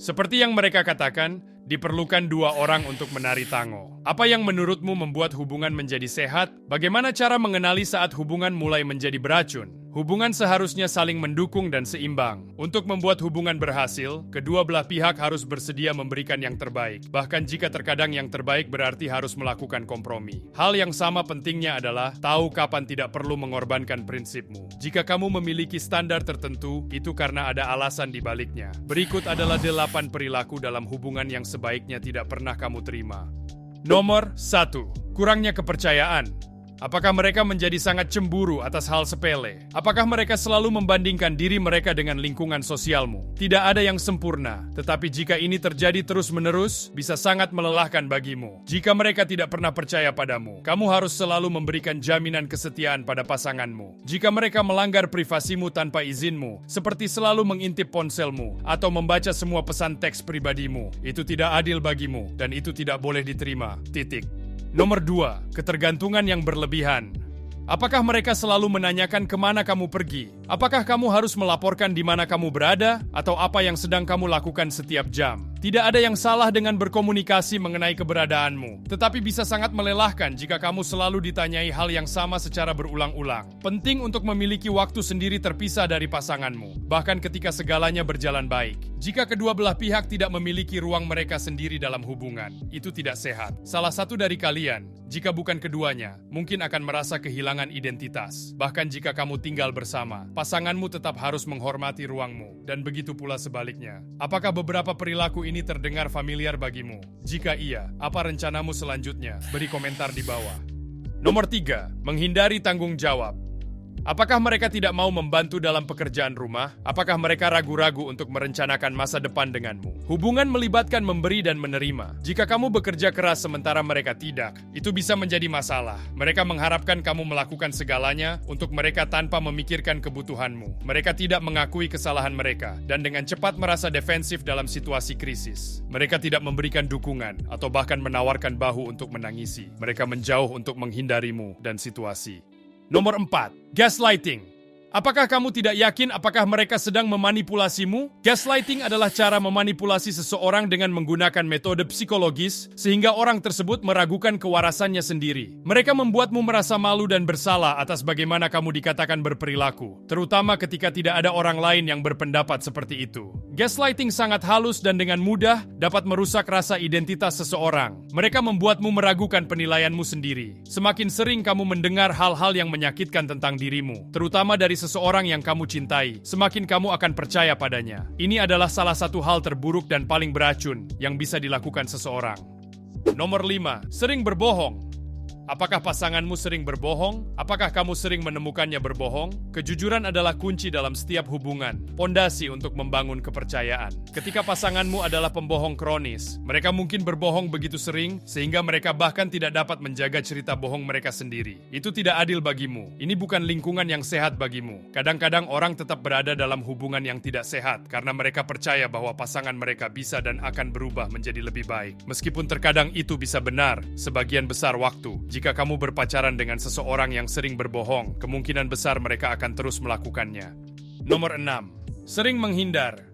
Seperti yang mereka katakan, diperlukan dua orang untuk menari tango. Apa yang menurutmu membuat hubungan menjadi sehat? Bagaimana cara mengenali saat hubungan mulai menjadi beracun? Hubungan seharusnya saling mendukung dan seimbang. Untuk membuat hubungan berhasil, kedua belah pihak harus bersedia memberikan yang terbaik. Bahkan jika terkadang yang terbaik berarti harus melakukan kompromi. Hal yang sama pentingnya adalah tahu kapan tidak perlu mengorbankan prinsipmu. Jika kamu memiliki standar tertentu, itu karena ada alasan di baliknya. Berikut adalah 8 perilaku dalam hubungan yang sebaiknya tidak pernah kamu terima. Nomor 1. Kurangnya kepercayaan. Apakah mereka menjadi sangat cemburu atas hal sepele? Apakah mereka selalu membandingkan diri mereka dengan lingkungan sosialmu? Tidak ada yang sempurna, tetapi jika ini terjadi terus-menerus, bisa sangat melelahkan bagimu. Jika mereka tidak pernah percaya padamu, kamu harus selalu memberikan jaminan kesetiaan pada pasanganmu. Jika mereka melanggar privasimu tanpa izinmu, seperti selalu mengintip ponselmu atau membaca semua pesan teks pribadimu, itu tidak adil bagimu dan itu tidak boleh diterima. Titik. Nomor 2, ketergantungan yang berlebihan. Apakah mereka selalu menanyakan kemana kamu pergi? Apakah kamu harus melaporkan di mana kamu berada? Atau apa yang sedang kamu lakukan setiap jam? Tidak ada yang salah dengan berkomunikasi mengenai keberadaanmu, tetapi bisa sangat melelahkan jika kamu selalu ditanyai hal yang sama secara berulang-ulang. Penting untuk memiliki waktu sendiri terpisah dari pasanganmu, bahkan ketika segalanya berjalan baik. Jika kedua belah pihak tidak memiliki ruang mereka sendiri dalam hubungan, itu tidak sehat. Salah satu dari kalian, jika bukan keduanya, mungkin akan merasa kehilangan identitas. Bahkan jika kamu tinggal bersama, pasanganmu tetap harus menghormati ruangmu, dan begitu pula sebaliknya. Apakah beberapa perilaku ini terdengar familiar bagimu? Jika iya, apa rencanamu selanjutnya? Beri komentar di bawah. Nomor 3, menghindari tanggung jawab. Apakah mereka tidak mau membantu dalam pekerjaan rumah? Apakah mereka ragu-ragu untuk merencanakan masa depan denganmu? Hubungan melibatkan memberi dan menerima. Jika kamu bekerja keras sementara mereka tidak, itu bisa menjadi masalah. Mereka mengharapkan kamu melakukan segalanya untuk mereka tanpa memikirkan kebutuhanmu. Mereka tidak mengakui kesalahan mereka dan dengan cepat merasa defensif dalam situasi krisis. Mereka tidak memberikan dukungan atau bahkan menawarkan bahu untuk menangisi. Mereka menjauh untuk menghindarimu dan situasi. Nomor 4, gaslighting. Apakah kamu tidak yakin apakah mereka sedang memanipulasimu? Gaslighting adalah cara memanipulasi seseorang dengan menggunakan metode psikologis sehingga orang tersebut meragukan kewarasannya sendiri. Mereka membuatmu merasa malu dan bersalah atas bagaimana kamu dikatakan berperilaku, terutama ketika tidak ada orang lain yang berpendapat seperti itu. Gaslighting sangat halus dan dengan mudah dapat merusak rasa identitas seseorang. Mereka membuatmu meragukan penilaianmu sendiri. Semakin sering kamu mendengar hal-hal yang menyakitkan tentang dirimu, terutama dari seseorang yang kamu cintai, semakin kamu akan percaya padanya. Ini adalah salah satu hal terburuk dan paling beracun yang bisa dilakukan seseorang. Nomor 5, sering berbohong. Apakah pasanganmu sering berbohong? Apakah kamu sering menemukannya berbohong? Kejujuran adalah kunci dalam setiap hubungan, pondasi untuk membangun kepercayaan. Ketika pasanganmu adalah pembohong kronis, mereka mungkin berbohong begitu sering sehingga mereka bahkan tidak dapat menjaga cerita bohong mereka sendiri. Itu tidak adil bagimu. Ini bukan lingkungan yang sehat bagimu. Kadang-kadang orang tetap berada dalam hubungan yang tidak sehat karena mereka percaya bahwa pasangan mereka bisa dan akan berubah menjadi lebih baik. Meskipun terkadang itu bisa benar, sebagian besar waktu. Jika kamu berpacaran dengan seseorang yang sering berbohong, kemungkinan besar mereka akan terus melakukannya. Nomor 6, sering menghindar.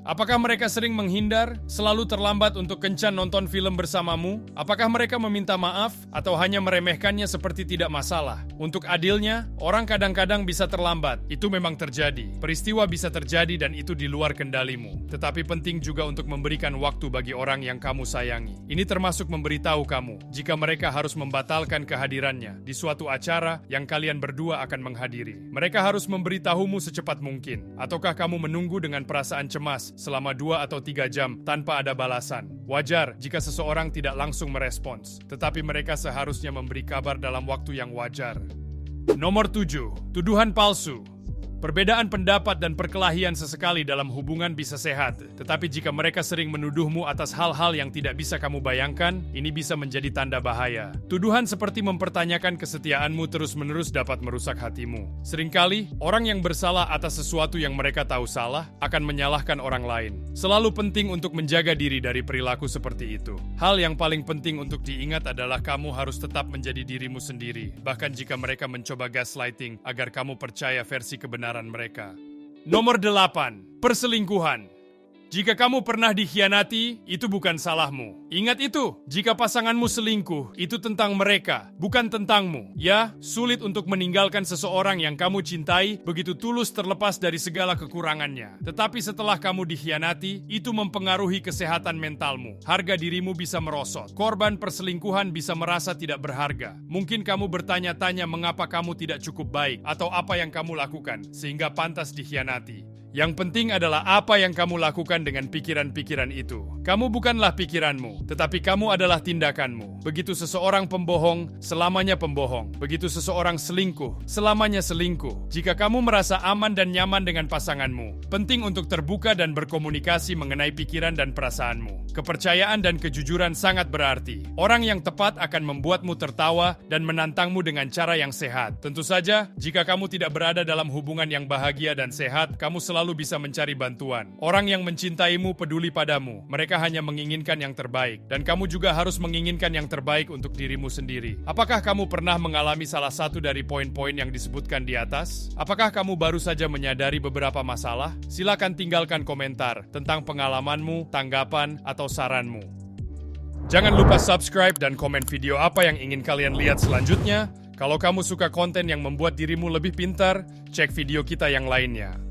Apakah mereka sering menghindar, selalu terlambat untuk kencan nonton film bersamamu? Apakah mereka meminta maaf atau hanya meremehkannya seperti tidak masalah? Untuk adilnya, orang kadang-kadang bisa terlambat. Itu memang terjadi. Peristiwa bisa terjadi dan itu di luar kendalimu. Tetapi penting juga untuk memberikan waktu bagi orang yang kamu sayangi. Ini termasuk memberitahu kamu jika mereka harus membatalkan kehadirannya di suatu acara yang kalian berdua akan menghadiri. Mereka harus memberitahumu secepat mungkin. Ataukah kamu menunggu dengan perasaan cemas selama 2 atau 3 jam tanpa ada balasan? Wajar jika seseorang tidak langsung merespons, tetapi mereka seharusnya memberi kabar dalam waktu yang wajar. Nomor 7, tuduhan palsu. Perbedaan pendapat dan perkelahian sesekali dalam hubungan bisa sehat, tetapi jika mereka sering menuduhmu atas hal-hal yang tidak bisa kamu bayangkan, ini bisa menjadi tanda bahaya. Tuduhan seperti mempertanyakan kesetiaanmu terus-menerus dapat merusak hatimu. Seringkali, orang yang bersalah atas sesuatu yang mereka tahu salah akan menyalahkan orang lain. Selalu penting untuk menjaga diri dari perilaku seperti itu. Hal yang paling penting untuk diingat adalah kamu harus tetap menjadi dirimu sendiri, bahkan jika mereka mencoba gaslighting agar kamu percaya versi kebenaran mereka. Nomor 8, perselingkuhan. Jika kamu pernah dikhianati, itu bukan salahmu. Ingat itu, jika pasanganmu selingkuh, itu tentang mereka, bukan tentangmu. Ya, sulit untuk meninggalkan seseorang yang kamu cintai begitu tulus terlepas dari segala kekurangannya. Tetapi setelah kamu dikhianati, itu mempengaruhi kesehatan mentalmu. Harga dirimu bisa merosot. Korban perselingkuhan bisa merasa tidak berharga. Mungkin kamu bertanya-tanya mengapa kamu tidak cukup baik atau apa yang kamu lakukan sehingga pantas dikhianati. Yang penting adalah apa yang kamu lakukan dengan pikiran-pikiran itu. Kamu bukanlah pikiranmu, tetapi kamu adalah tindakanmu. Begitu seseorang pembohong, selamanya pembohong. Begitu seseorang selingkuh, selamanya selingkuh. Jika kamu merasa aman dan nyaman dengan pasanganmu, penting untuk terbuka dan berkomunikasi mengenai pikiran dan perasaanmu. Kepercayaan dan kejujuran sangat berarti. Orang yang tepat akan membuatmu tertawa dan menantangmu dengan cara yang sehat. Tentu saja, jika kamu tidak berada dalam hubungan yang bahagia dan sehat, kamu selalu bisa mencari bantuan. Orang yang mencintaimu peduli padamu. Mereka hanya menginginkan yang terbaik. Dan kamu juga harus menginginkan yang terbaik untuk dirimu sendiri. Apakah kamu pernah mengalami salah satu dari poin-poin yang disebutkan di atas? Apakah kamu baru saja menyadari beberapa masalah? Silakan tinggalkan komentar tentang pengalamanmu, tanggapan, atau saranmu. Jangan lupa subscribe dan komen video apa yang ingin kalian lihat selanjutnya. Kalau kamu suka konten yang membuat dirimu lebih pintar, cek video kita yang lainnya.